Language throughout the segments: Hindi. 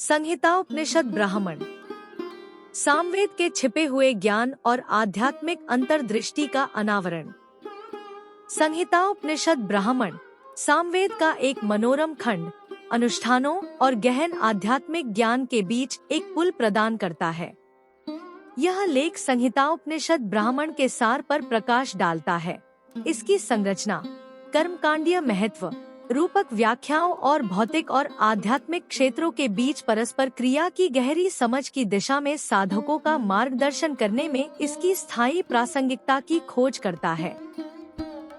संहिताउपनिषद ब्राह्मण सामवेद के छिपे हुए ज्ञान और आध्यात्मिक अंतर्दृष्टि का अनावरण। संहिताउपनिषद ब्राह्मण सामवेद का एक मनोरम खंड अनुष्ठानों और गहन आध्यात्मिक ज्ञान के बीच एक पुल प्रदान करता है। यह लेख संहिताउपनिषद ब्राह्मण के सार पर प्रकाश डालता है। इसकी संरचना, कर्मकांडीय महत्व, रूपक व्याख्याओं और भौतिक और आध्यात्मिक क्षेत्रों के बीच परस्पर क्रिया की गहरी समझ की दिशा में साधकों का मार्गदर्शन करने में इसकी स्थायी प्रासंगिकता की खोज करता है।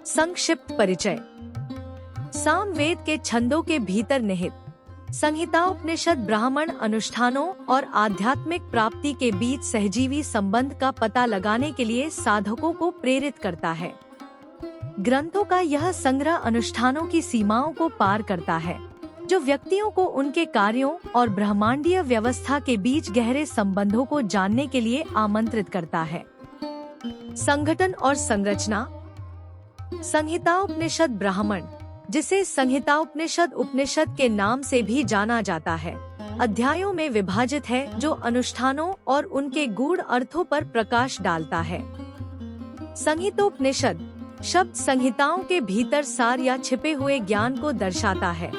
संक्षिप्त परिचय। सामवेद के छंदों के भीतर निहित संहिताउपनिषद ब्राह्मण अनुष्ठानों और आध्यात्मिक प्राप्ति के बीच सहजीवी संबंध का पता लगाने के लिए साधकों को प्रेरित करता है। ग्रंथों का यह संग्रह अनुष्ठानों की सीमाओं को पार करता है, जो व्यक्तियों को उनके कार्यों और ब्रह्मांडीय व्यवस्था के बीच गहरे संबंधों को जानने के लिए आमंत्रित करता है। संगठन और संरचना। संहिताउपनिषद ब्राह्मण, जिसे संहिताउपनिषद उपनिषद के नाम से भी जाना जाता है, अध्यायों में विभाजित है जो अनुष्ठानों और उनके गूढ़ अर्थों पर प्रकाश डालता है। संहितोपनिषद शब्द संहिताओं के भीतर सार या छिपे हुए ज्ञान को दर्शाता है,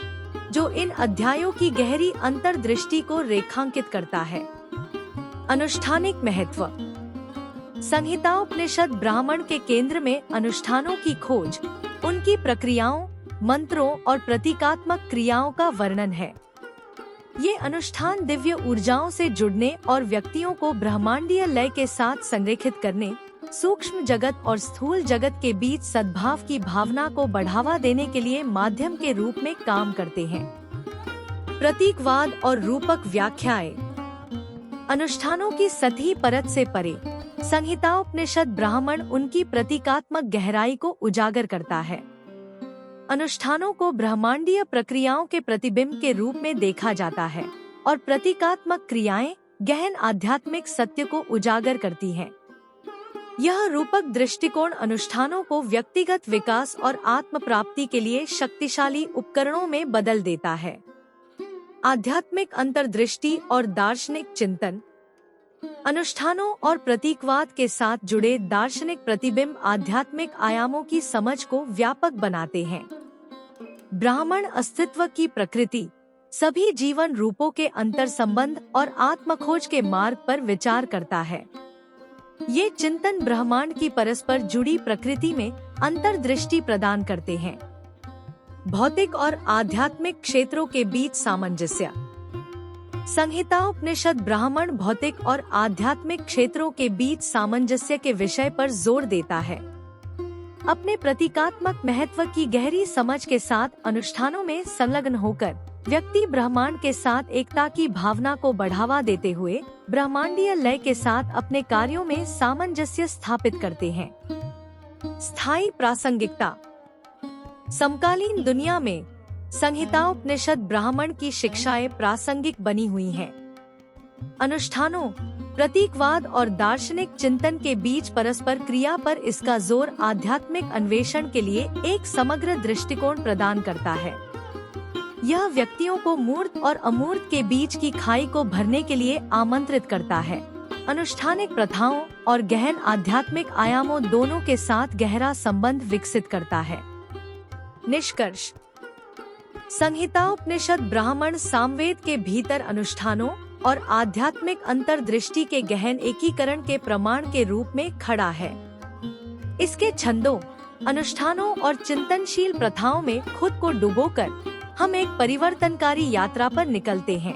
जो इन अध्यायों की गहरी अंतर्दृष्टि को रेखांकित करता है। अनुष्ठानिक महत्व। संहिताउपनिषद ब्राह्मण के केंद्र में अनुष्ठानों की खोज, उनकी प्रक्रियाओं, मंत्रों और प्रतीकात्मक क्रियाओं का वर्णन है। ये अनुष्ठान दिव्य ऊर्जाओं से जुड़ने और व्यक्तियों को ब्रह्मांडीय लय के साथ संरेखित करने, सूक्ष्म जगत और स्थूल जगत के बीच सद्भाव की भावना को बढ़ावा देने के लिए माध्यम के रूप में काम करते हैं। प्रतीकवाद और रूपक व्याख्याएं। अनुष्ठानों की सतही परत से परे संहिताउपनिषद ब्राह्मण उनकी प्रतीकात्मक गहराई को उजागर करता है। अनुष्ठानों को ब्रह्मांडीय प्रक्रियाओं के प्रतिबिंब के रूप में देखा जाता है और प्रतीकात्मक क्रियाएं गहन आध्यात्मिक सत्य को उजागर करती हैं। यह रूपक दृष्टिकोण अनुष्ठानों को व्यक्तिगत विकास और आत्म प्राप्ति के लिए शक्तिशाली उपकरणों में बदल देता है। आध्यात्मिक अंतर्दृष्टि और दार्शनिक चिंतन। अनुष्ठानों और प्रतीकवाद के साथ जुड़े दार्शनिक प्रतिबिंब आध्यात्मिक आयामों की समझ को व्यापक बनाते हैं। ब्राह्मण अस्तित्व की प्रकृति, सभी जीवन रूपों के अंतर संबंध और आत्मखोज के मार्ग पर विचार करता है। ये चिंतन ब्रह्मांड की परस्पर जुड़ी प्रकृति में अंतर्दृष्टि प्रदान करते हैं। भौतिक और आध्यात्मिक क्षेत्रों के बीच सामंजस्य। संहिताउपनिषद ब्राह्मण भौतिक और आध्यात्मिक क्षेत्रों के बीच सामंजस्य के विषय पर जोर देता है। अपने प्रतीकात्मक महत्व की गहरी समझ के साथ अनुष्ठानों में संलग्न होकर व्यक्ति ब्रह्मांड के साथ एकता की भावना को बढ़ावा देते हुए ब्रह्मांडीय लय के साथ अपने कार्यों में सामंजस्य स्थापित करते हैं। स्थायी प्रासंगिकता। समकालीन दुनिया में संहिताउपनिषद ब्राह्मण की शिक्षाएं प्रासंगिक बनी हुई हैं। अनुष्ठानों, प्रतीकवाद और दार्शनिक चिंतन के बीच परस्पर क्रिया पर इसका जोर आध्यात्मिक अन्वेषण के लिए एक समग्र दृष्टिकोण प्रदान करता है। यह व्यक्तियों को मूर्त और अमूर्त के बीच की खाई को भरने के लिए आमंत्रित करता है। अनुष्ठानिक प्रथाओं और गहन आध्यात्मिक आयामों दोनों के साथ गहरा संबंध विकसित करता है। निष्कर्ष। संहिताउपनिषद ब्राह्मण सामवेद के भीतर अनुष्ठानों और आध्यात्मिक अंतर्दृष्टि के गहन एकीकरण के प्रमाण के रूप में खड़ा है। इसके छंदों, अनुष्ठानों और चिंतनशील प्रथाओं में खुद को डुबोकर हम एक परिवर्तनकारी यात्रा पर निकलते हैं।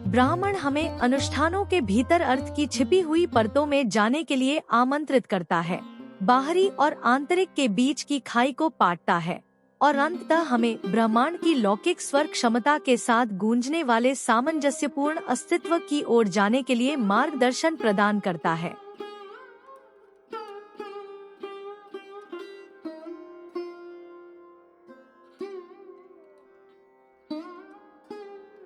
ब्राह्मण हमें अनुष्ठानों के भीतर अर्थ की छिपी हुई परतों में जाने के लिए आमंत्रित करता है, बाहरी और आंतरिक के बीच की खाई को पाटता है और अंततः हमें ब्रह्मांड की लौकिक स्वर क्षमता के साथ गूंजने वाले सामंजस्यपूर्ण अस्तित्व की ओर जाने के लिए मार्गदर्शन प्रदान करता है।